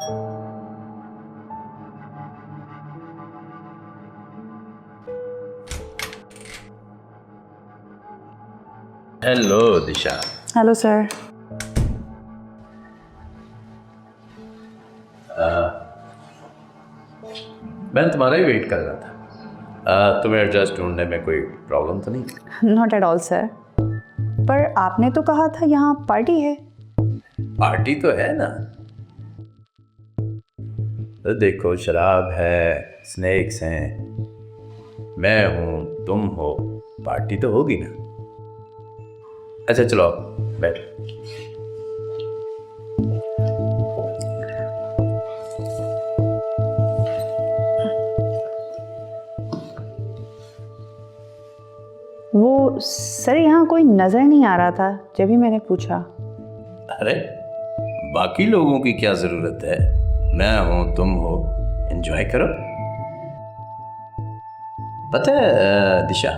Hello दिशा। Hello sir. मैं तुम्हारा ही wait कर रहा था। तुम्हें एडजस्ट ढूंढने में कोई प्रॉब्लम तो नहीं? Not at all sir. पर आपने तो कहा था यहाँ पार्टी है। पार्टी तो है ना। तो देखो, शराब है, स्नैक्स हैं, मैं हूँ, तुम हो, पार्टी तो होगी ना। अच्छा चलो बैठ। वो सर यहाँ कोई नज़र नहीं आ रहा था जब भी मैंने पूछा। अरे बाकी लोगों की क्या जरूरत है, मैं हूं, तुम हो, एंजॉय करो। पता है दिशा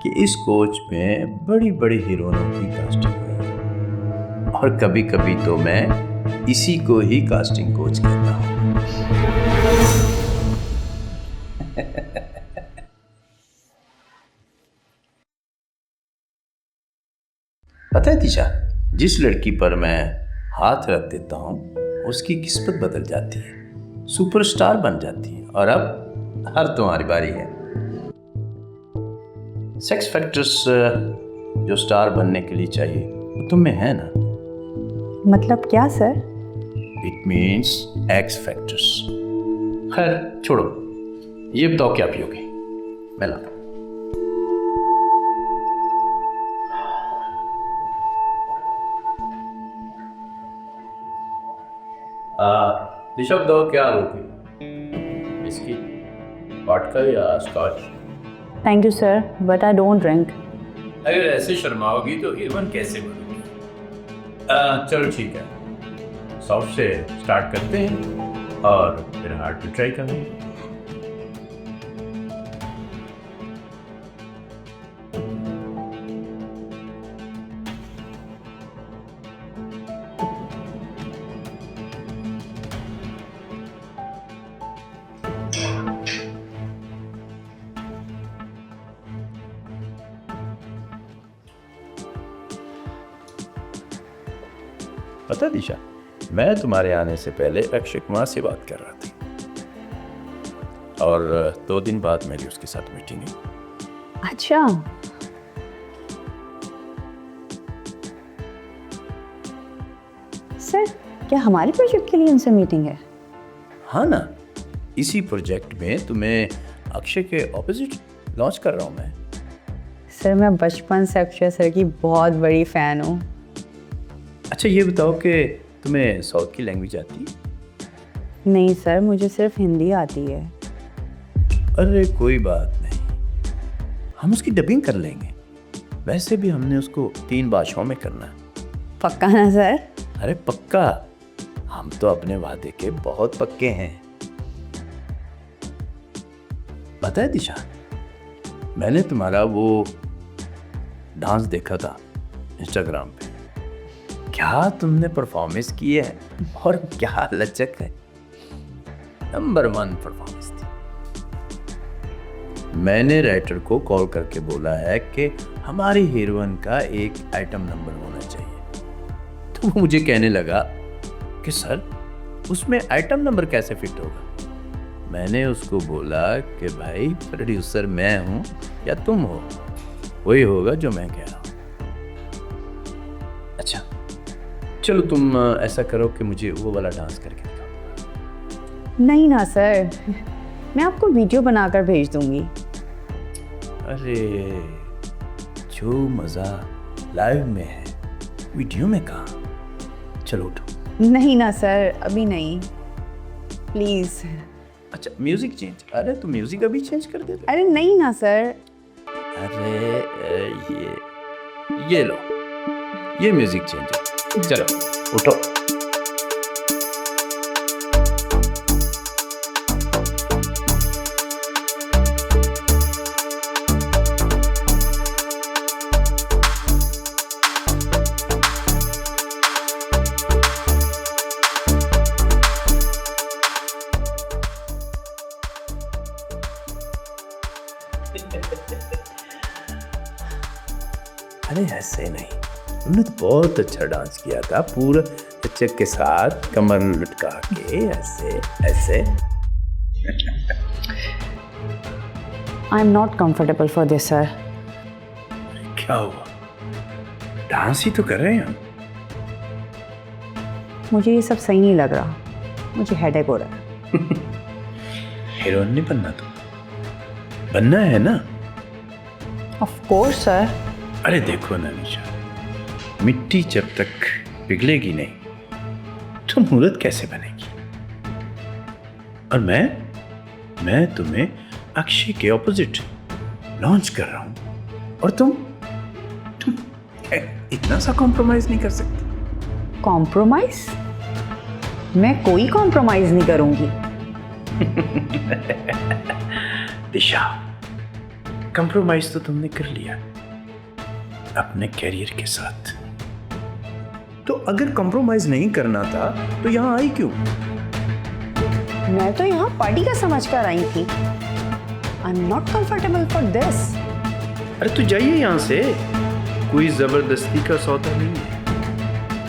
कि इस कोच में बड़ी बड़ी हीरोइनों की कास्टिंग हुई है और कभी कभी तो मैं इसी को ही कास्टिंग कोच कहता हूँ। पता है दिशा, जिस लड़की पर मैं हाथ रख देता हूँ उसकी किस्मत बदल जाती है, सुपरस्टार बन जाती है। और अब हर तुम्हारी बारी है। सेक्स फैक्टर्स जो स्टार बनने के लिए चाहिए वो तुम में है ना। मतलब क्या sir? It means x factors. खैर छोड़ो, ये बताओ क्या पियोगे, मैं लाता हूं। दिशा बताओ क्या लोगे, बिस्किट, वोडका या scotch? Thank you sir, but I don't drink. अगर ऐसे शर्माओगी तो हीरोइन कैसे बनोगी? चलो ठीक है, सॉफ्ट से स्टार्ट करते हैं और फिर हार्ड पे ट्राई करेंगे। पता है दिशा, मैं तुम्हारे आने से पहले अक्षय कुमार से बात कर रहा था और 2 दिन बाद मेरी उसके साथ मीटिंग है। अच्छा, सर क्या हमारे प्रोजेक्ट के लिए उनसे मीटिंग है? हाँ ना, इसी प्रोजेक्ट में तुम्हें अक्षय के ऑपोजिट लॉन्च कर रहा हूँ मैं। सर मैं बचपन से अक्षय सर की बहुत बड़ी फ़ैन हूँ। अच्छा ये बताओ कि तुम्हें साउथ की लैंग्वेज आती है? नहीं सर, मुझे सिर्फ हिंदी आती है। अरे कोई बात नहीं, हम उसकी डबिंग कर लेंगे। वैसे भी हमने उसको 3 भाषाओं में करना है। पक्का ना सर? अरे पक्का, हम तो अपने वादे के बहुत पक्के हैं। पता है दिशा, मैंने तुम्हारा वो डांस देखा था इंस्टाग्राम पे। क्या तुमने परफॉर्मेंस की है और क्या लचक है, नंबर 1 परफॉर्मेंस थी। मैंने राइटर को कॉल करके बोला है कि हमारी हीरोइन का एक आइटम नंबर होना चाहिए, तो वो मुझे कहने लगा कि सर उसमें आइटम नंबर कैसे फिट होगा। मैंने उसको बोला कि भाई प्रोड्यूसर मैं हूं या तुम हो, वही होगा जो मैं कह रहा हूं। अच्छा चलो तुम ऐसा करो कि मुझे वो वाला डांस करके दिखाओ। नहीं ना सर, मैं आपको वीडियो बनाकर भेज दूंगी। अरे जो मजा लाइव में है वीडियो में कहाँ। चलो उठो। नहीं ना सर, अभी नहीं, प्लीज़। अच्छा म्यूजिक चेंज, अरे तो म्यूजिक अभी चेंज कर दे। अरे नहीं ना सर। अरे ये लो, ये म्यूजिक चेंज है। चलो उठो। अरे ऐसे नहीं, तुमने तो बहुत अच्छा डांस किया था, पूरा चक के साथ कमर लटका के ऐसे ऐसे। I am not comfortable for this sir. क्या हुआ, डांस ही तो कर रहे हैं हम। मुझे ये सब सही नहीं लग रहा, मुझे हेडेक हो रहा है। हीरोइन नहीं बनना, तो बनना है ना। Of course sir. अरे देखो ना निशा, मिट्टी जब तक पिघलेगी नहीं तो मूर्त कैसे बनेगी। और मैं तुम्हें अक्षय के ऑपोजिट लॉन्च कर रहा हूं, और तुम इतना सा कॉम्प्रोमाइज नहीं कर सकती। कॉम्प्रोमाइज? मैं कोई कॉम्प्रोमाइज नहीं करूंगी। दिशा, कॉम्प्रोमाइज तो तुमने कर लिया अपने कैरियर के साथ, तो अगर कॉम्प्रोमाइज नहीं करना था तो यहां आई क्यों? मैं तो यहाँ पार्टी का समझ कर आई थी। I am not comfortable for this. अरे तो जाइए यहां से, कोई जबरदस्ती का सौदा नहीं है,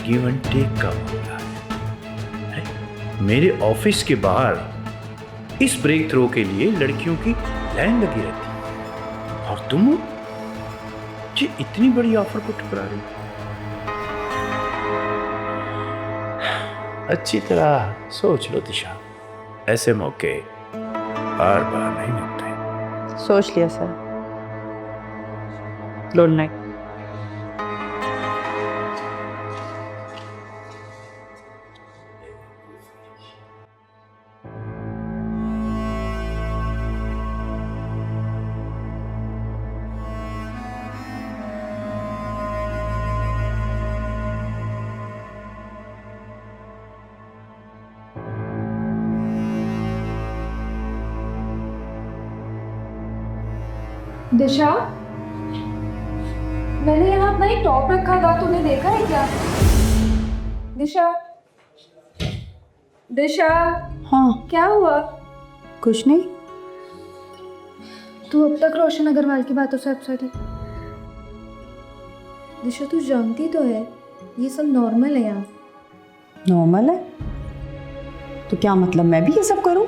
गिव एंड टेक का मामला है। मेरे ऑफिस के बाहर इस ब्रेक थ्रो के लिए लड़कियों की लाइन लगी रहती है, और तुम ये इतनी बड़ी ऑफर को ठुकरा रही हो। अच्छी तरह सोच लो दिशा, ऐसे मौके बार बार नहीं मिलते। सोच लिया सर। Good night. दिशा, मैंने यहाँ अपना एक टॉप रखा था, तूने देखा है क्या? दिशा, दिशा, हाँ, क्या हुआ? कुछ नहीं। तू अब तक रोशन अग्रवाल की बातों से अपसेट है। दिशा, तू जानती तो है ये सब नॉर्मल है यहाँ। नॉर्मल है तो क्या मतलब मैं भी ये सब करूं?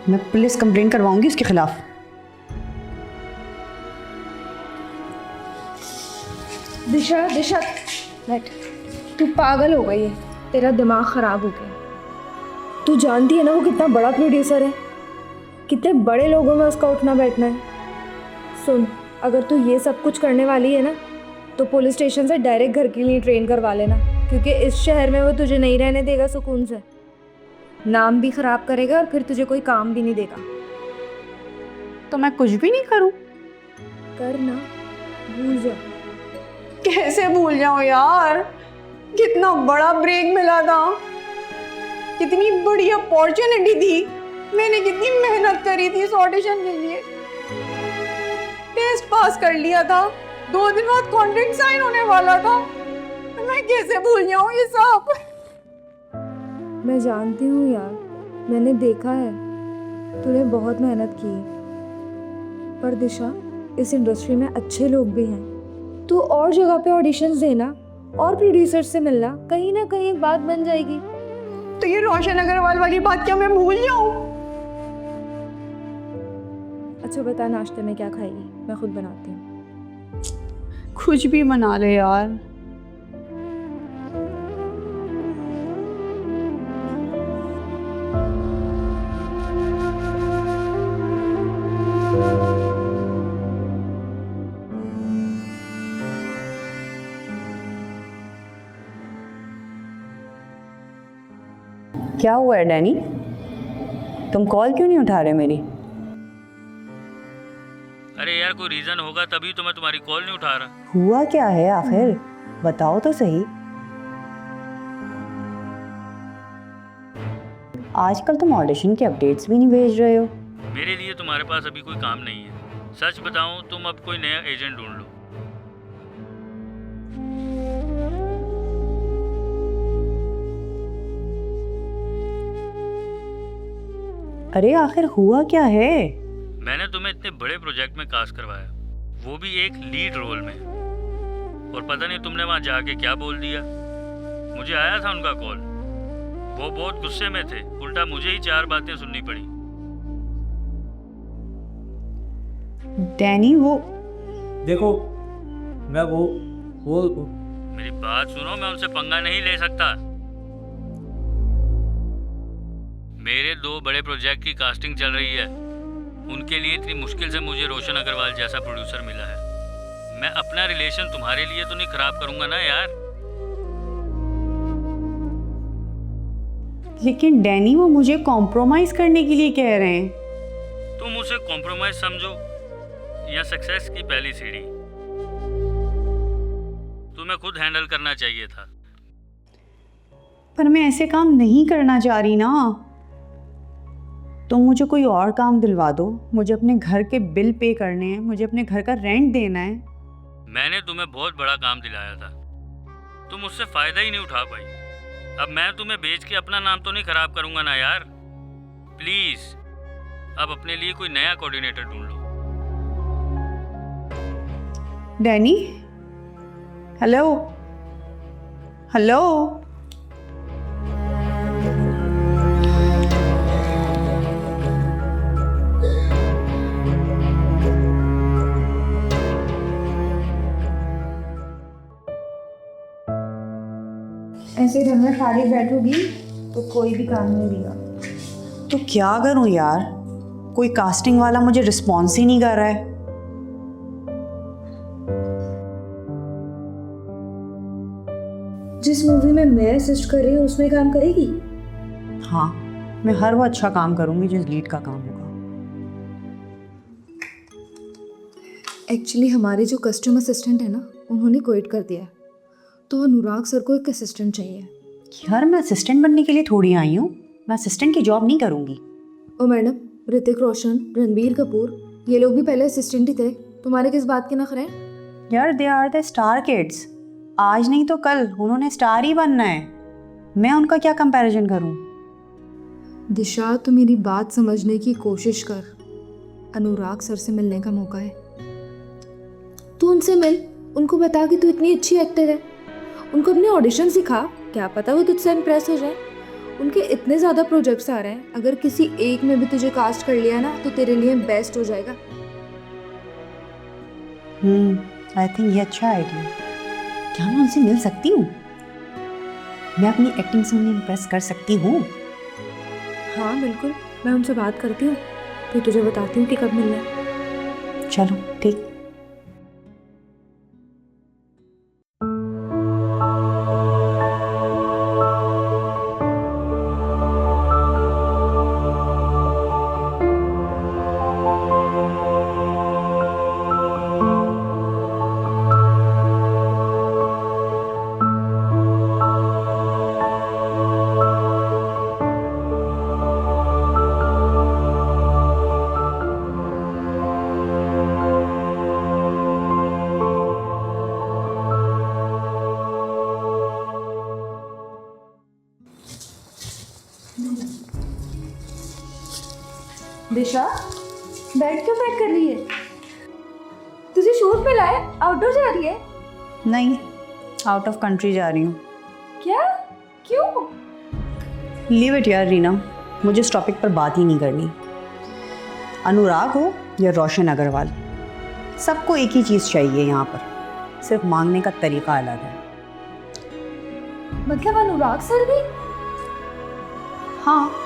मैं पुलिस कंप्लेंट करवाऊंगी उसके खिलाफ। दिशा, दिशा, बैठ। तू पागल हो गई है, तेरा दिमाग खराब हो गया। तू जानती है ना वो कितना बड़ा प्रोड्यूसर है, कितने बड़े लोगों में उसका उठना बैठना है। सुन, अगर तू ये सब कुछ करने वाली है ना तो पुलिस स्टेशन से डायरेक्ट घर के लिए ट्रेन करवा लेना, क्योंकि इस शहर में वो तुझे नहीं रहने देगा सुकून से। नाम भी खराब करेगा और फिर तुझे कोई काम भी नहीं देगा। तो मैं कुछ भी नहीं करूं? करना भूल जा। कैसे भूल जाऊं यार, कितना बड़ा ब्रेक मिला था, कितनी बड़ी अपॉर्चुनिटी थी, मैंने कितनी मेहनत करी थी इस ऑडिशन के लिए, टेस्ट पास कर लिया था, 2 दिन बाद कॉन्ट्रैक्ट साइन होने वाला था, मैं कैसे भूल जाऊं ये सब? मैं जानती हूँ यार, मैंने देखा है तूने बहुत मेहनत की है, पर दिशा इस इंडस्ट्री में अच्छे लोग भी हैं। तू और जगह पे ऑडिशंस देना और प्रोड्यूसर से मिलना, कहीं ना कहीं एक बात बन जाएगी। तो ये रोशन अग्रवाल वाली बात क्या मैं भूल जाऊं? अच्छा बता, नाश्ते में क्या खाएगी? मैं खुद बनाती हूँ। कुछ भी बना ले यार। क्या हुआ है डैनी, तुम कॉल क्यों नहीं उठा रहे मेरी? अरे यार, कोई रीजन होगा तभी तो मैं तुम्हारी कॉल नहीं उठा रहा। हुआ क्या है आखिर, बताओ तो सही। आजकल तुम ऑडिशन के अपडेट्स भी नहीं भेज रहे हो। मेरे लिए तुम्हारे पास अभी कोई काम नहीं है। सच बताऊं, तुम अब कोई नया एजेंट ढूंढ लो। अरे आखिर हुआ क्या है? मैंने तुम्हें इतने बड़े प्रोजेक्ट में कास्ट करवाया, वो भी एक लीड रोल में। और पता नहीं तुमने वहाँ जाके क्या बोल दिया। मुझे आया था उनका कॉल, वो बहुत गुस्से में थे, उल्टा मुझे ही 4 बातें सुननी पड़ी। डैनी वो देखो मैं वो मेरी बात सुनो, मैं उनसे पंगा नहीं ले सकता। मेरे 2 बड़े प्रोजेक्ट की कास्टिंग चल रही है, उनके लिए इतनी मुश्किल से मुझे रोशन अग्रवाल जैसा प्रोड्यूसर मिला है। मैं अपना रिलेशन तुम्हारे लिए तो नहीं खराब करूंगा ना यार। लेकिन डैनी वो मुझे कॉम्प्रोमाइज करने के लिए कह रहे हैं। तुम उसे कॉम्प्रोमाइज समझो या सक्सेस की पहली सीढ़ी, तुम्हें खुद हैंडल करना चाहिए था। पर मैं ऐसे काम नहीं करना चाह रही ना। तो मुझे कोई और काम दिलवा दो, मुझे अपने घर के बिल पे करने हैं, मुझे अपने घर का रेंट देना है। मैंने तुम्हें बहुत बड़ा काम दिलाया था, तुम उससे फायदा ही नहीं उठा पाई। अब मैं तुम्हें बेच के अपना नाम तो नहीं खराब करूंगा ना यार। प्लीज अब अपने लिए कोई नया कोऑर्डिनेटर ढूंढ लो। Danny, hello hello. ऐसे घर में खाली बैठोगी तो कोई भी काम नहीं देगा। तो क्या करूं यार, कोई कास्टिंग वाला मुझे रिस्पॉन्स ही नहीं कर रहा है। जिस मूवी में मैं असिस्ट कर रही हूँ उसमें काम करेगी? हाँ, मैं हर वो अच्छा काम करूंगी जिस लीड का काम होगा। एक्चुअली हमारे जो कस्टमर असिस्टेंट है ना, उन्होंने क्विट कर दिया है, तो अनुराग सर को एक असिस्टेंट चाहिए। यार मैं असिस्टेंट बनने के लिए थोड़ी आई हूँ, मैं असिस्टेंट की जॉब नहीं करूँगी। ओ मैडम, ऋतिक रोशन, रणबीर कपूर, ये लोग भी पहले असिस्टेंट ही थे, तुम्हारे किस बात के नखरे हैं? यार they are the star kids, आज नहीं तो कल उन्होंने स्टार ही बनना है। मैं उनका क्या कंपैरिजन करूँ? दिशा, तू मेरी बात समझने की कोशिश कर। अनुराग सर से मिलने का मौका है, तू उनसे मिल, उनको बता कि तू इतनी अच्छी एक्टर है, उनको अपने ऑडिशन सिखा, क्या पता वो तुझसे इम्प्रेस हो जाए। उनके इतने ज़्यादा प्रोजेक्ट्स आ रहे हैं, अगर किसी एक में भी तुझे कास्ट कर लिया ना तो तेरे लिए बेस्ट हो जाएगा। आई थिंक ये अच्छा आइडिया। क्या मैं उनसे मिल सकती हूँ? मैं अपनी एक्टिंग से उन्हें इम्प्रेस कर सकती हूँ। हाँ बिल्कुल, मैं उनसे बात करती हूँ, फिर तुझे बताती हूँ कि कब मिलना है। चलो ठीक। दिशा, बैग क्यों पैक कर रही है? तुझे शूट पे लाए, आउटडोर जा रही है? नहीं, आउट ऑफ कंट्री जा रही हूँ। क्या? क्यों? लीव इट यार रीना, मुझे इस टॉपिक पर बात ही नहीं करनी। अनुराग हो या रोशन अग्रवाल, सबको एक ही चीज़ चाहिए यहाँ पर, सिर्फ मांगने का तरीका अलग है। मतलब अनुराग सर भी? हाँ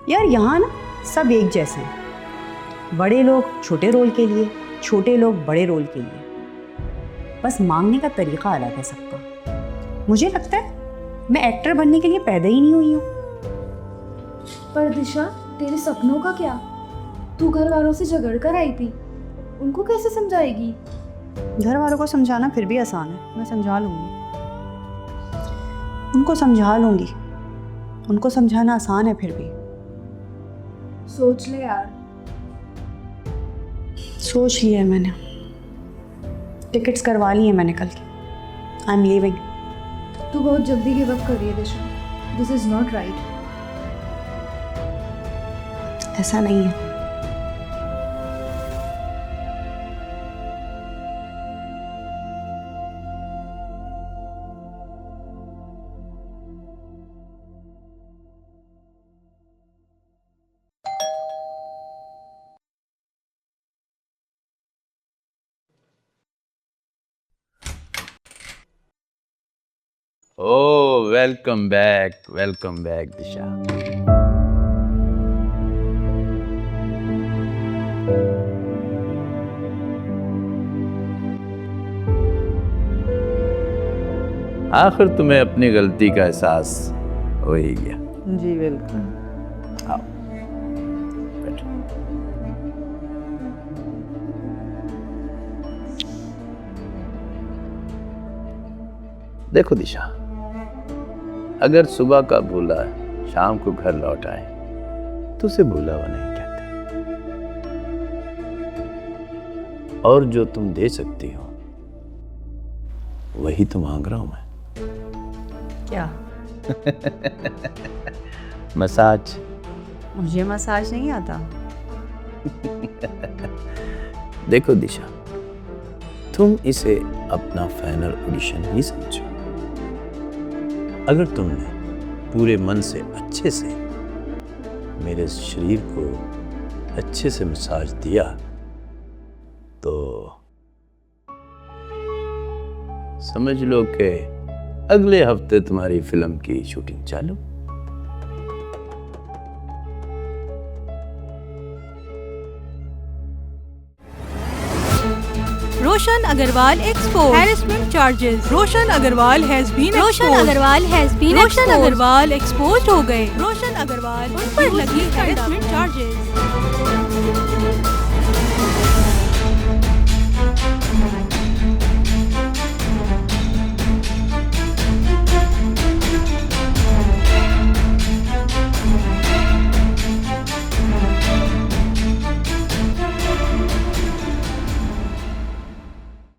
यार, यहाँ ना सब एक जैसे हैं। बड़े लोग छोटे रोल के लिए, छोटे लोग बड़े रोल के लिए, बस मांगने का तरीका अलग है सबका। मुझे लगता है मैं एक्टर बनने के लिए पैदा ही नहीं हुई हूँ। पर दिशा, तेरे सपनों का क्या? तू घर वालों से झगड़ कर आई थी, उनको कैसे समझाएगी? घर वालों को समझाना फिर भी आसान है, मैं समझा लूँगी, उनको समझा लूँगी। उनको समझाना आसान है फिर भी। सोच ले यार। सोच लिया है मैंने, टिकट्स करवा ली है मैंने कल की। I am leaving. तू बहुत जल्दी गिव अप कर रही है दिशा, दिस इज नॉट राइट। ऐसा नहीं है, ओ वेलकम बैक दिशा। आखिर तुम्हें अपनी गलती का एहसास हो ही गया। जी वेलकम। आओ बैठो। देखो दिशा, अगर सुबह का भूला शाम को घर लौट आए तो उसे भूला हुआ नहीं कहते। और जो तुम दे सकती हो वही तो मांग रहा हूं मैं। क्या? मसाज। मुझे मसाज नहीं आता। देखो दिशा, तुम इसे अपना फाइनल ऑडिशन ही समझो। अगर तुमने पूरे मन से अच्छे से मेरे शरीर को अच्छे से मसाज दिया तो समझ लो कि अगले हफ्ते तुम्हारी फिल्म की शूटिंग चालू। Roshan Agarwal exposed. Harassment charges. Roshan Agarwal has been exposed. Roshan Agarwal exposed हो गए. Roshan Agarwal उन पर लगी harassment charges.